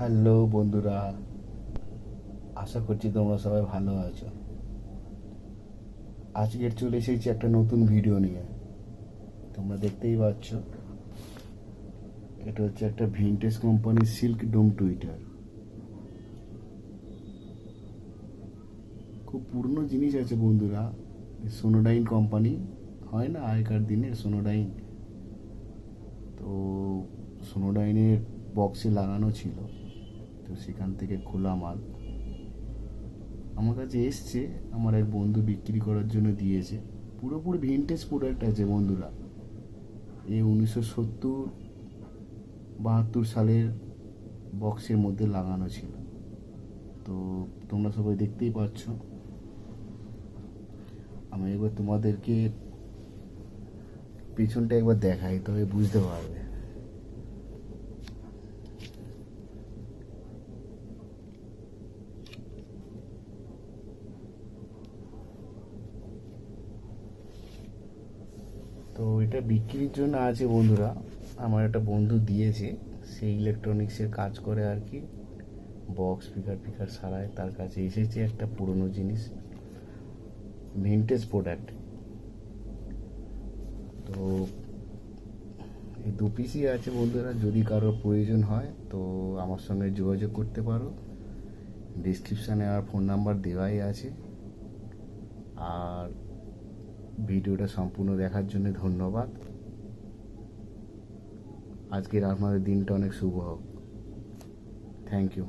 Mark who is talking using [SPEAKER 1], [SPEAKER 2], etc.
[SPEAKER 1] Hello বন্ধুরা, আশা করছি তোমরা সবাই ভালো আছো। আজকের চলে এসেছি একটা নতুন ভিডিও নিয়ে। তোমরা দেখতেই পাচ্ছ, এটা হচ্ছে একটা ভিনটেজ কোম্পানির সিল্ক ডোম টুইটার। খুব পুরনো জিনিস আছে বন্ধুরা। সোনোডাইন কোম্পানি হয় না আগেকার দিনে, সোনোডাইন। তো সোনোডাইনের বক্সে লাগানো ছিল, তো সেখান থেকে খোলা মাল আমার কাছে এসছে। আমার এক বন্ধু বিক্রি করার জন্য দিয়েছে। পুরোপুরি ভিনটেজ প্রোডাক্ট আছে বন্ধুরা। এই 1970-72 সালের বক্সের মধ্যে লাগানো ছিল। তো তোমরা সবাই দেখতেই পাচ্ছ। আমি একবার তোমাদেরকে পিছনটা একবার দেখাই, তবে বুঝতে পারবে। তো এটা বিক্রির জন্য আছে বন্ধুরা। আমার একটা বন্ধু দিয়েছে, সে ইলেকট্রনিক্সের কাজ করে আর কি, বক্স স্পিকার সারায়। তার কাছে এসেছে একটা পুরনো জিনিস, ভিনটেজ প্রোডাক্ট। তো এই দু পিসই আছে বন্ধুরা। যদি কারোর প্রয়োজন হয় তো আমার সঙ্গে যোগাযোগ করতে পারো। ডিসক্রিপশানে আর ফোন নাম্বার দেওয়াই আছে। আর ভিডিওটা সম্পূর্ণ দেখার জন্য ধন্যবাদ। আজকের আপনাদের দিনটা অনেক শুভ হোক। Thank you.